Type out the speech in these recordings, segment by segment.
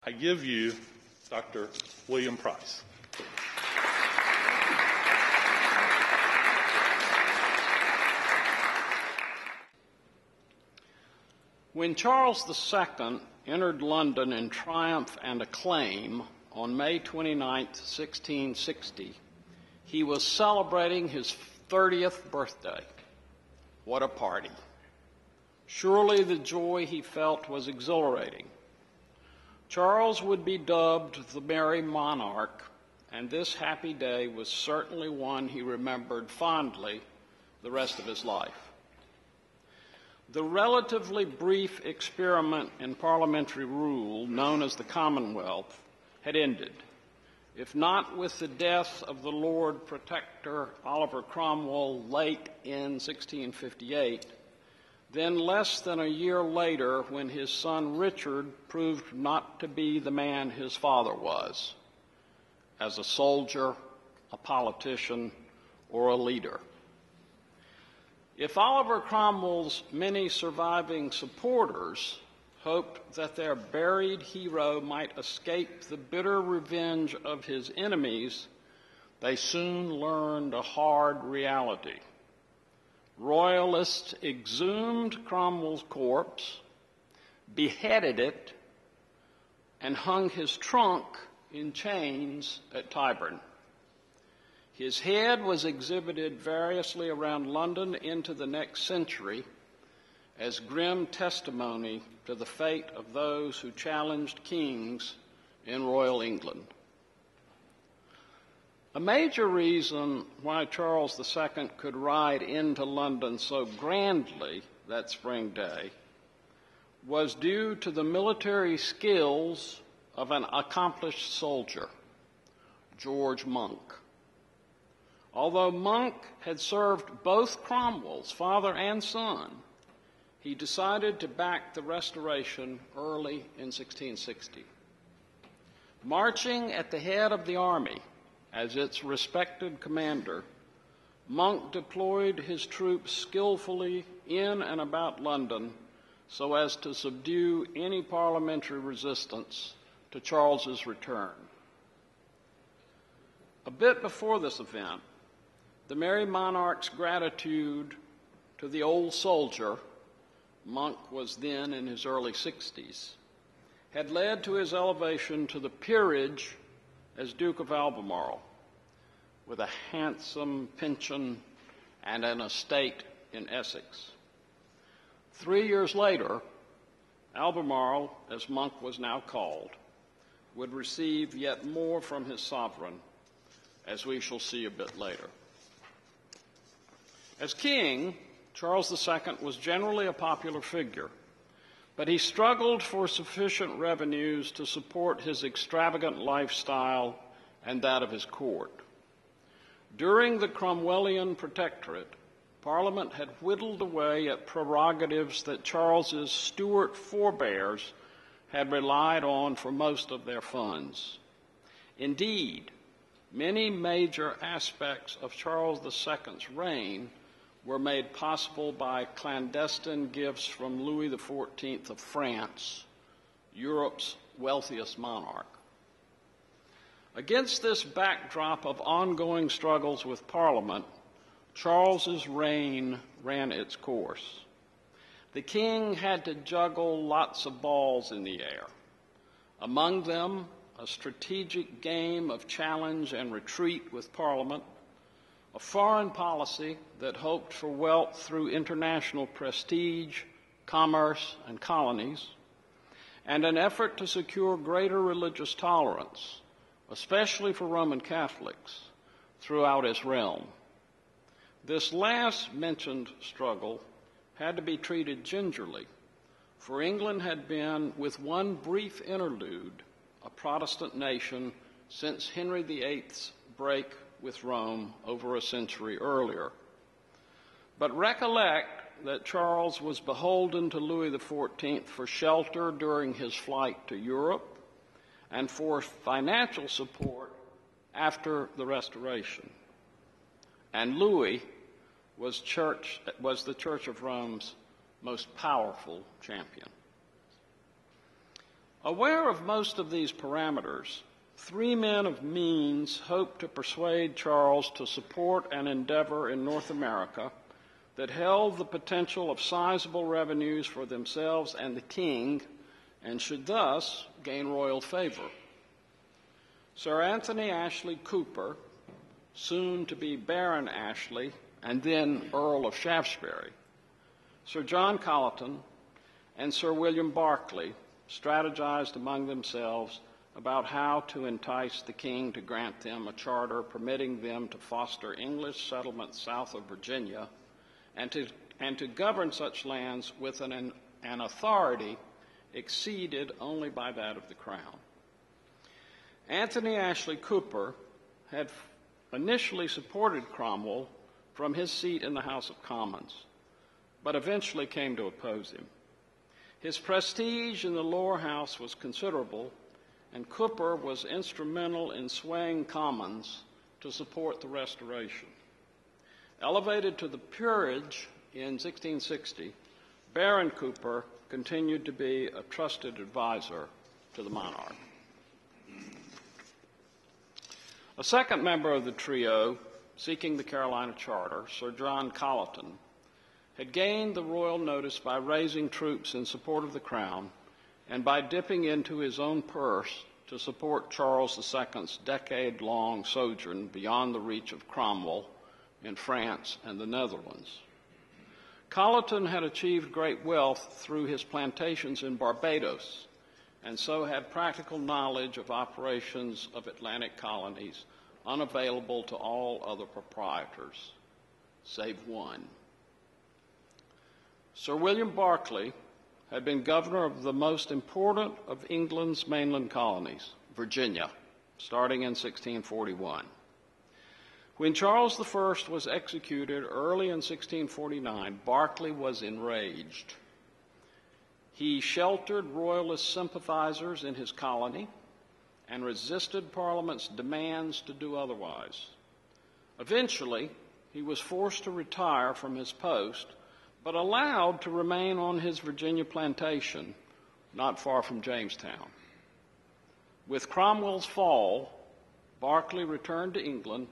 I give you Dr. William Price. When Charles II entered London in triumph and acclaim on May 29, 1660, he was celebrating his 30th birthday. What a party. Surely the joy he felt was exhilarating. Charles would be dubbed the Merry Monarch, and this happy day was certainly one he remembered fondly the rest of his life. The relatively brief experiment in parliamentary rule known as the Commonwealth had ended, if not with the death of the Lord Protector Oliver Cromwell late in 1658, then less than a year later when his son Richard proved not to be the man his father was, as a soldier, a politician, or a leader. If Oliver Cromwell's many surviving supporters hoped that their buried hero might escape the bitter revenge of his enemies, they soon learned a hard reality. Royalists exhumed Cromwell's corpse, beheaded it, and hung his trunk in chains at Tyburn. His head was exhibited variously around London into the next century as grim testimony to the fate of those who challenged kings in royal England. A major reason why Charles II could ride into London so grandly that spring day was due to the military skills of an accomplished soldier, George Monk. Although Monk had served both Cromwell's father and son, he decided to back the Restoration early in 1660. Marching at the head of the army as its respected commander, Monk deployed his troops skillfully in and about London so as to subdue any parliamentary resistance to Charles's return. A bit before this event, the Merry Monarch's gratitude to the old soldier, Monk was then in his early 60s, had led to his elevation to the peerage as Duke of Albemarle, with a handsome pension and an estate in Essex. 3 years later, Albemarle, as Monk was now called, would receive yet more from his sovereign, as we shall see a bit later. As king, Charles II was generally a popular figure, but he struggled for sufficient revenues to support his extravagant lifestyle and that of his court. During the Cromwellian Protectorate, Parliament had whittled away at prerogatives that Charles's Stuart forebears had relied on for most of their funds. Indeed, many major aspects of Charles II's reign were made possible by clandestine gifts from Louis XIV of France, Europe's wealthiest monarch. Against this backdrop of ongoing struggles with Parliament, Charles's reign ran its course. The king had to juggle lots of balls in the air. Among them, a strategic game of challenge and retreat with Parliament, a foreign policy that hoped for wealth through international prestige, commerce, and colonies, and an effort to secure greater religious tolerance, especially for Roman Catholics, throughout his realm. This last mentioned struggle had to be treated gingerly, for England had been, with one brief interlude, a Protestant nation since Henry VIII's break with Rome over a century earlier. But recollect that Charles was beholden to Louis XIV for shelter during his flight to Europe and for financial support after the Restoration. And Louis was the Church of Rome's most powerful champion. Aware of most of these parameters, three men of means hoped to persuade Charles to support an endeavor in North America that held the potential of sizable revenues for themselves and the king, and should thus gain royal favor. Sir Anthony Ashley Cooper, soon to be Baron Ashley and then Earl of Shaftesbury, Sir John Colleton, and Sir William Berkeley strategized among themselves about how to entice the king to grant them a charter permitting them to foster English settlements south of Virginia and to govern such lands with an authority exceeded only by that of the crown. Anthony Ashley Cooper had initially supported Cromwell from his seat in the House of Commons, but eventually came to oppose him. His prestige in the lower house was considerable, and Cooper was instrumental in swaying Commons to support the Restoration. Elevated to the peerage in 1660, Baron Cooper continued to be a trusted advisor to the monarch. A second member of the trio, seeking the Carolina Charter, Sir John Colleton, had gained the royal notice by raising troops in support of the crown and by dipping into his own purse to support Charles II's decade-long sojourn beyond the reach of Cromwell in France and the Netherlands. Colleton had achieved great wealth through his plantations in Barbados, and so had practical knowledge of operations of Atlantic colonies unavailable to all other proprietors, save one. Sir William Berkeley had been governor of the most important of England's mainland colonies, Virginia, starting in 1641. When Charles I was executed early in 1649, Berkeley was enraged. He sheltered royalist sympathizers in his colony and resisted Parliament's demands to do otherwise. Eventually, he was forced to retire from his post, but allowed to remain on his Virginia plantation, not far from Jamestown. With Cromwell's fall, Berkeley returned to England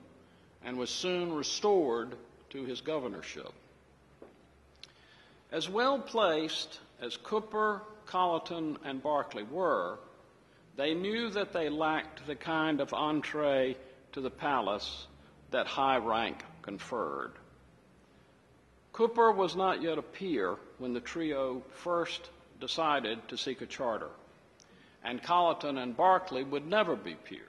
and was soon restored to his governorship. As well placed as Cooper, Colleton, and Berkeley were, they knew that they lacked the kind of entree to the palace that high rank conferred. Cooper was not yet a peer when the trio first decided to seek a charter, and Colleton and Berkeley would never be peers.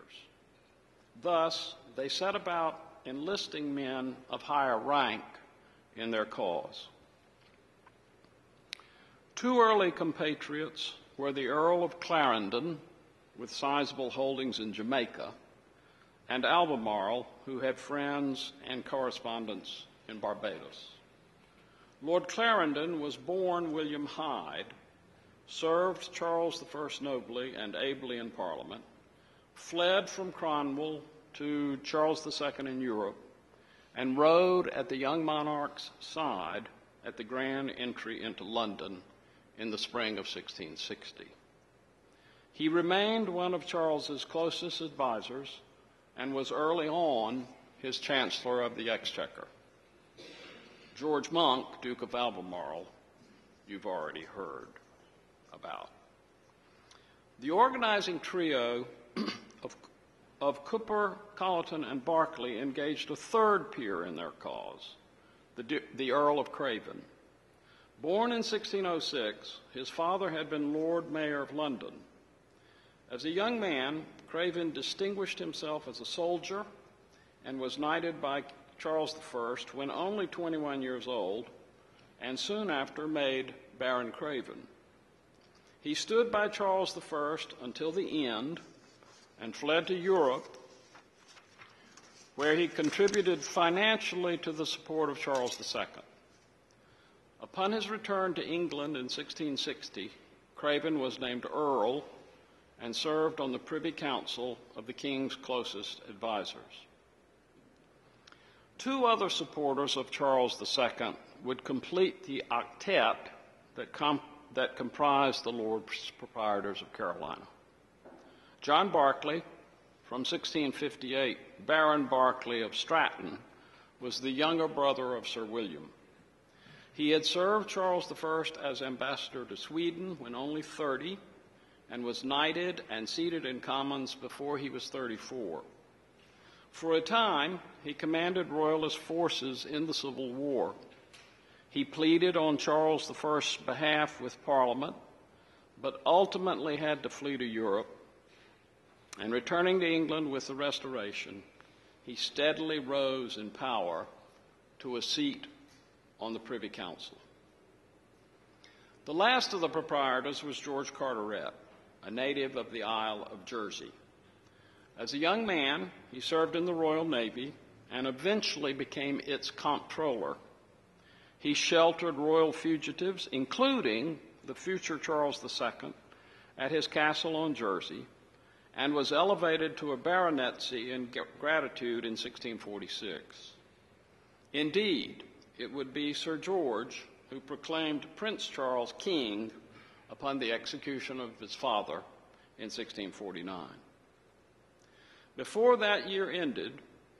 Thus, they set about enlisting men of higher rank in their cause. Two early compatriots were the Earl of Clarendon, with sizable holdings in Jamaica, and Albemarle, who had friends and correspondents in Barbados. Lord Clarendon was born William Hyde, served Charles I nobly and ably in Parliament, fled from Cromwell to Charles II in Europe, and rode at the young monarch's side at the grand entry into London in the spring of 1660. He remained one of Charles's closest advisors and was early on his Chancellor of the Exchequer. George Monk, Duke of Albemarle, you've already heard about. The organizing trio of Cooper, Colleton, and Berkeley engaged a third peer in their cause, the Earl of Craven. Born in 1606, his father had been Lord Mayor of London. As a young man, Craven distinguished himself as a soldier and was knighted by Charles I when only 21 years old, and soon after made Baron Craven. He stood by Charles I until the end and fled to Europe, where he contributed financially to the support of Charles II. Upon his return to England in 1660, Craven was named Earl and served on the Privy Council of the King's closest advisors. Two other supporters of Charles II would complete the octet that comprised the Lord Proprietors of Carolina. John Berkeley, from 1658, Baron Berkeley of Stratton, was the younger brother of Sir William. He had served Charles I as ambassador to Sweden when only 30, and was knighted and seated in commons before he was 34. For a time, he commanded royalist forces in the Civil War. He pleaded on Charles I's behalf with Parliament, but ultimately had to flee to Europe. And returning to England with the Restoration, he steadily rose in power to a seat on the Privy Council. The last of the proprietors was George Carteret, a native of the Isle of Jersey. As a young man, he served in the Royal Navy and eventually became its comptroller. He sheltered royal fugitives, including the future Charles II, at his castle on Jersey, and was elevated to a baronetcy in gratitude in 1646. Indeed, it would be Sir George who proclaimed Prince Charles king upon the execution of his father in 1649. Before that year ended,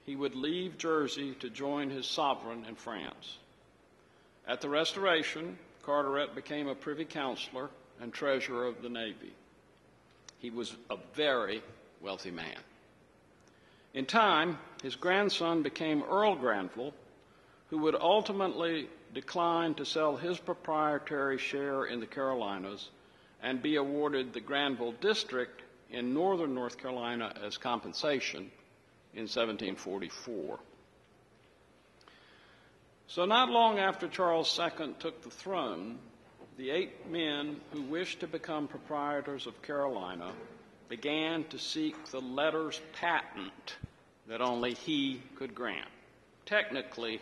he would leave Jersey to join his sovereign in France. At the Restoration, Carteret became a Privy Councillor and Treasurer of the Navy. He was a very wealthy man. In time, his grandson became Earl Granville, who would ultimately decline to sell his proprietary share in the Carolinas and be awarded the Granville District in northern North Carolina as compensation in 1744. So not long after Charles II took the throne, the 8 men who wished to become proprietors of Carolina began to seek the letters patent that only he could grant. Technically,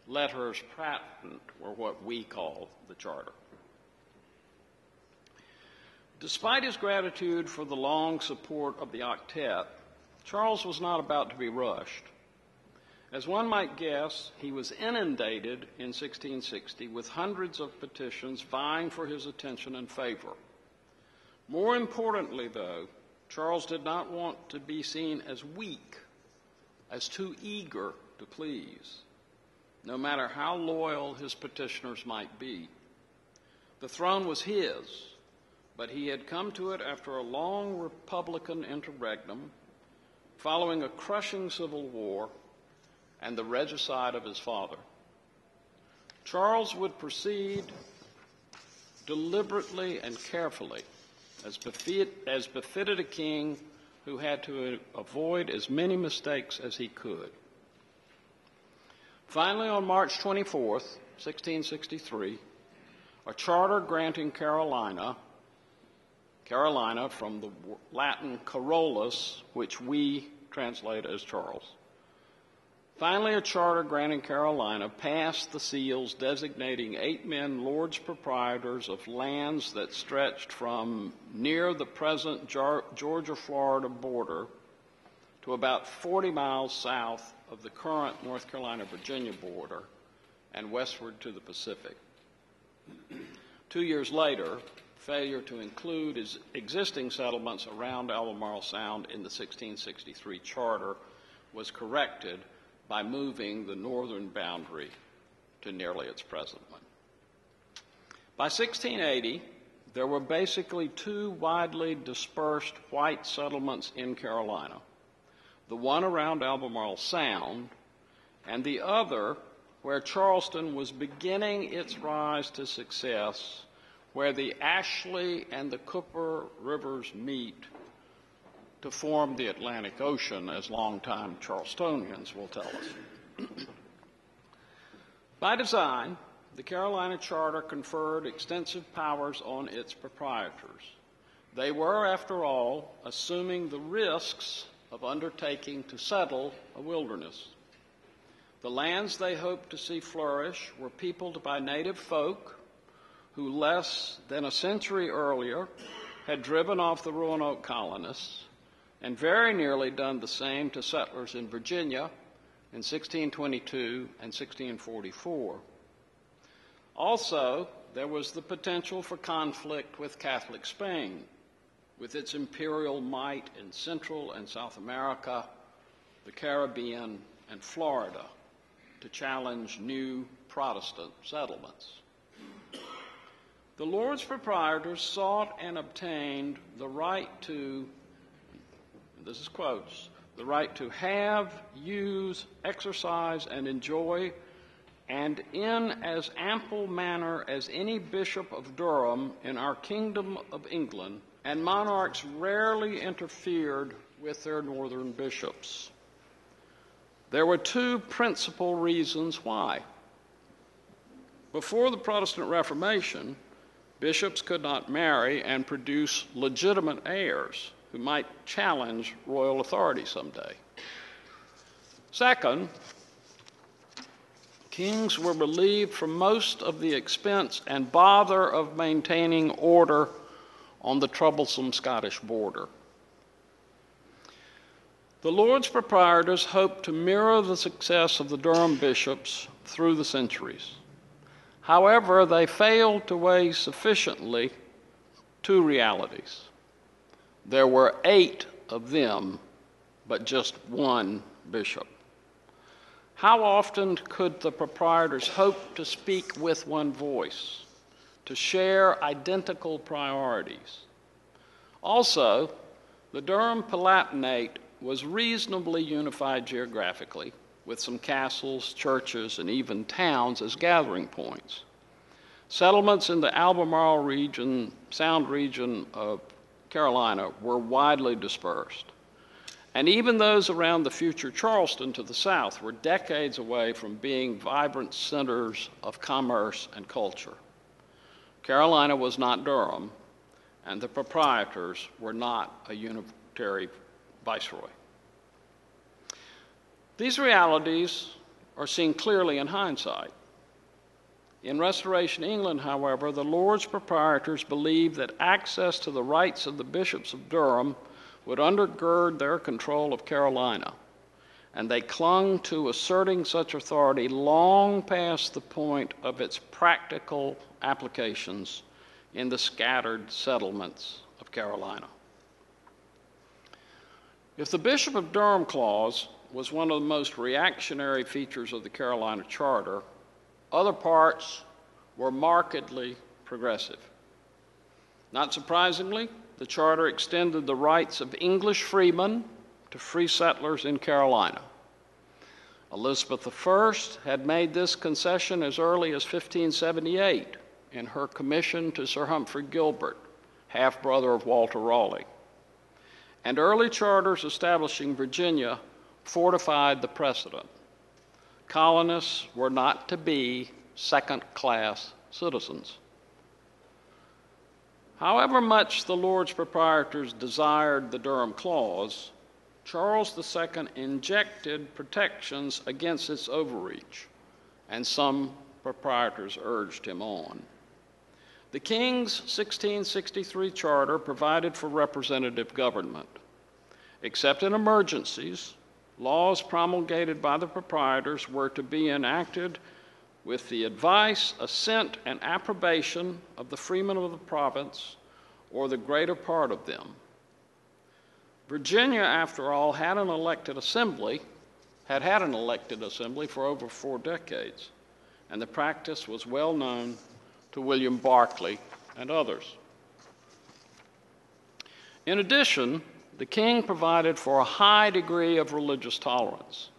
letters patent were what we call the charter. Despite his gratitude for the long support of the octet, Charles was not about to be rushed. As one might guess, he was inundated in 1660 with hundreds of petitions vying for his attention and favor. More importantly, though, Charles did not want to be seen as weak, as too eager to please, no matter how loyal his petitioners might be. The throne was his, but he had come to it after a long Republican interregnum, following a crushing civil war and the regicide of his father. Charles would proceed deliberately and carefully, as befitted a king who had to avoid as many mistakes as he could. Finally, on March 24th, 1663, a charter granting Carolina from the Latin Carolus, which we translate as Charles. Finally, a charter granting Carolina passed the seals designating 8 men Lords Proprietors of lands that stretched from near the present Georgia-Florida border to about 40 miles south of the current North Carolina-Virginia border and westward to the Pacific. 2 years later, failure to include his existing settlements around Albemarle Sound in the 1663 charter was corrected by moving the northern boundary to nearly its present one. By 1680, there were basically 2 widely dispersed white settlements in Carolina, the one around Albemarle Sound and the other where Charleston was beginning its rise to success, where the Ashley and the Cooper rivers meet to form the Atlantic Ocean, as longtime Charlestonians will tell us. By design, the Carolina Charter conferred extensive powers on its proprietors. They were, after all, assuming the risks of undertaking to settle a wilderness. The lands they hoped to see flourish were peopled by native folk who less than a century earlier had driven off the Roanoke colonists and very nearly done the same to settlers in Virginia in 1622 and 1644. Also, there was the potential for conflict with Catholic Spain, with its imperial might in Central and South America, the Caribbean, and Florida, to challenge new Protestant settlements. The Lords Proprietors sought and obtained the right to, this is quotes, the right to have, use, exercise, and enjoy, and in as ample manner as any bishop of Durham in our kingdom of England, and monarchs rarely interfered with their northern bishops. There were two principal reasons why. Before the Protestant Reformation, bishops could not marry and produce legitimate heirs who might challenge royal authority someday. Second, kings were relieved from most of the expense and bother of maintaining order on the troublesome Scottish border. The Lords Proprietors hoped to mirror the success of the Durham bishops through the centuries. However, they failed to weigh sufficiently two realities. There were 8 of them, but just one bishop. How often could the proprietors hope to speak with one voice, to share identical priorities? Also, the Durham Palatinate was reasonably unified geographically, with some castles, churches, and even towns as gathering points. Settlements in the Albemarle region, Sound region of Carolina were widely dispersed. And even those around the future Charleston to the south were decades away from being vibrant centers of commerce and culture. Carolina was not Durham, and the proprietors were not a unitary viceroy. These realities are seen clearly in hindsight. In Restoration England, however, the Lords Proprietors believed that access to the rights of the bishops of Durham would undergird their control of Carolina, and they clung to asserting such authority long past the point of its practical applications in the scattered settlements of Carolina. If the Bishop of Durham clause was one of the most reactionary features of the Carolina Charter, other parts were markedly progressive. Not surprisingly, the charter extended the rights of English freemen to free settlers in Carolina. Elizabeth I had made this concession as early as 1578 in her commission to Sir Humphrey Gilbert, half-brother of Walter Raleigh. And early charters establishing Virginia fortified the precedent. Colonists were not to be second-class citizens. However much the Lords Proprietors desired the Durham Clause, Charles II injected protections against its overreach, and some proprietors urged him on. The King's 1663 charter provided for representative government. Except in emergencies, laws promulgated by the proprietors were to be enacted with the advice, assent, and approbation of the freemen of the province or the greater part of them. Virginia, after all, had an elected assembly for over 4 decades, and the practice was well known to William Berkeley and others. In addition, the king provided for a high degree of religious tolerance.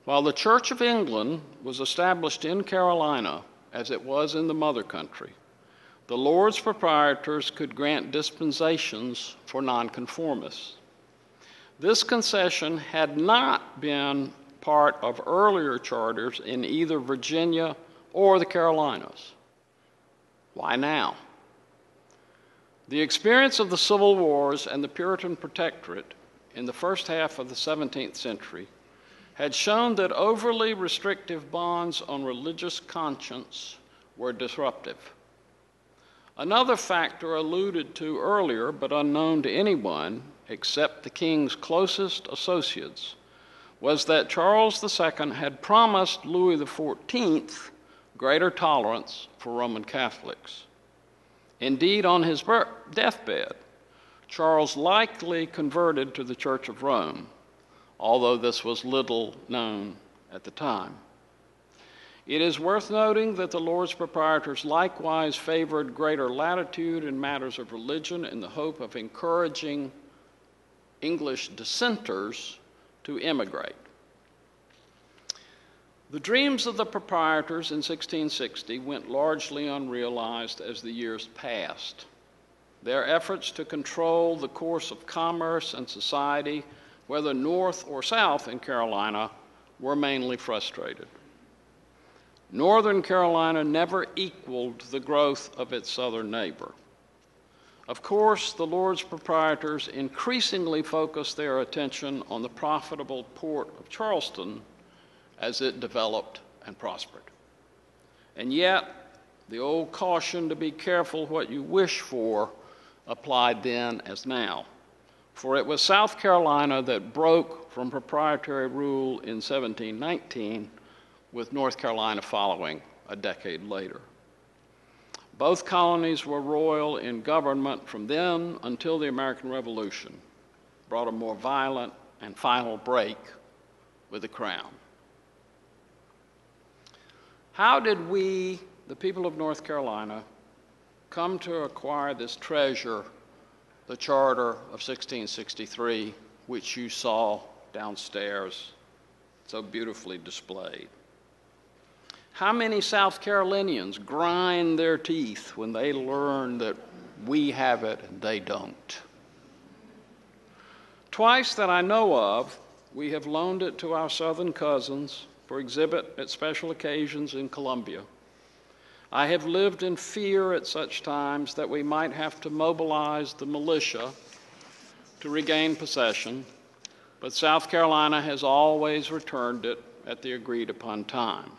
While the Church of England was established in Carolina, as it was in the mother country, the Lords Proprietors could grant dispensations for nonconformists. This concession had not been part of earlier charters in either Virginia or the Carolinas. Why now? The experience of the Civil Wars and the Puritan Protectorate in the first half of the 17th century had shown that overly restrictive bonds on religious conscience were disruptive. Another factor alluded to earlier, but unknown to anyone except the king's closest associates, was that Charles II had promised Louis XIV greater tolerance for Roman Catholics. Indeed, on his deathbed, Charles likely converted to the Church of Rome, although this was little known at the time. It is worth noting that the Lord's Proprietors likewise favored greater latitude in matters of religion in the hope of encouraging English dissenters to immigrate. The dreams of the proprietors in 1660 went largely unrealized as the years passed. Their efforts to control the course of commerce and society, whether north or south in Carolina, were mainly frustrated. Northern Carolina never equaled the growth of its southern neighbor. Of course, the Lord's Proprietors increasingly focused their attention on the profitable port of Charleston as it developed and prospered. And yet, the old caution to be careful what you wish for applied then as now. For it was South Carolina that broke from proprietary rule in 1719, with North Carolina following a decade later. Both colonies were royal in government from then until the American Revolution brought a more violent and final break with the Crown. How did we, the people of North Carolina, come to acquire this treasure, the Charter of 1663, which you saw downstairs so beautifully displayed? How many South Carolinians grind their teeth when they learn that we have it and they don't? Twice that I know of, we have loaned it to our Southern cousins for exhibit at special occasions in Columbia. I have lived in fear at such times that we might have to mobilize the militia to regain possession, but South Carolina has always returned it at the agreed upon time.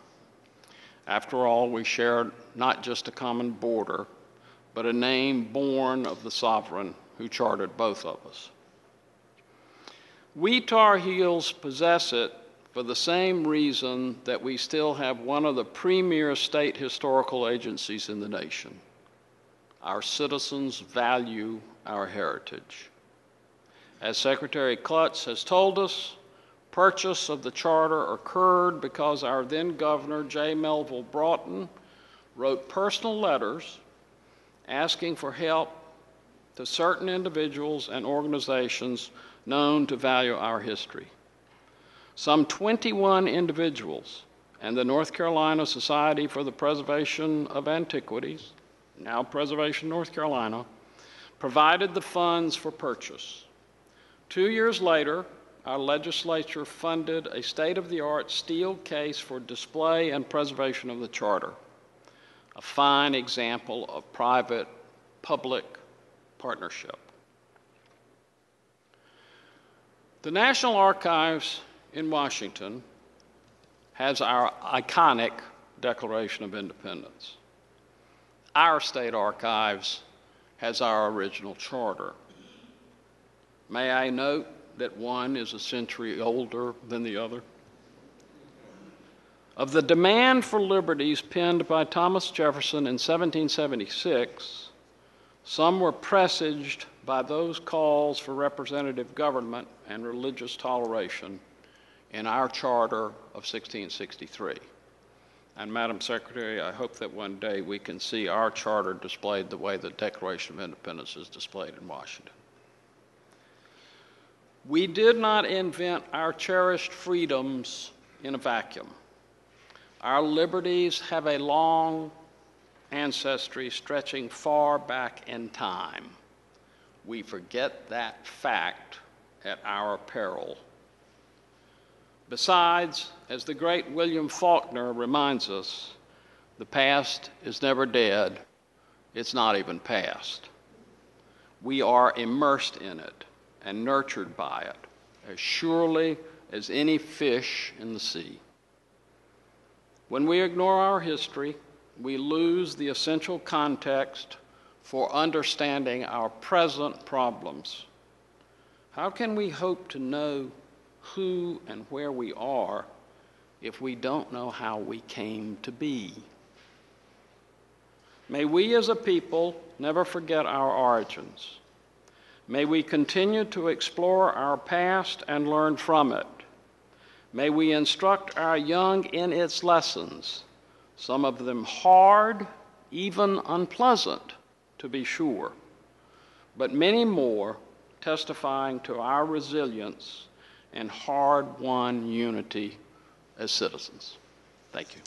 After all, we share not just a common border, but a name born of the sovereign who chartered both of us. We Tar Heels possess it for the same reason that we still have one of the premier state historical agencies in the nation. Our citizens value our heritage. As Secretary Klutz has told us, purchase of the charter occurred because our then Governor, J. Melville Broughton, wrote personal letters asking for help to certain individuals and organizations known to value our history. Some 21 individuals and the North Carolina Society for the Preservation of Antiquities, now Preservation North Carolina, provided the funds for purchase. 2 years later, our legislature funded a state-of-the-art steel case for display and preservation of the charter, a fine example of private-public partnership. The National Archives in Washington has our iconic Declaration of Independence. Our state archives has our original charter. May I note that one is a century older than the other? Of the demand for liberties penned by Thomas Jefferson in 1776, some were presaged by those calls for representative government and religious toleration in our charter of 1663. And Madam Secretary, I hope that one day we can see our charter displayed the way the Declaration of Independence is displayed in Washington. We did not invent our cherished freedoms in a vacuum. Our liberties have a long ancestry stretching far back in time. We forget that fact at our peril. Besides, as the great William Faulkner reminds us, the past is never dead. It's not even past. We are immersed in it and nurtured by it as surely as any fish in the sea. When we ignore our history, we lose the essential context for understanding our present problems. How can we hope to know who and where we are if we don't know how we came to be? May we as a people never forget our origins. May we continue to explore our past and learn from it. May we instruct our young in its lessons, some of them hard, even unpleasant, to be sure, but many more testifying to our resilience and hard-won unity as citizens. Thank you.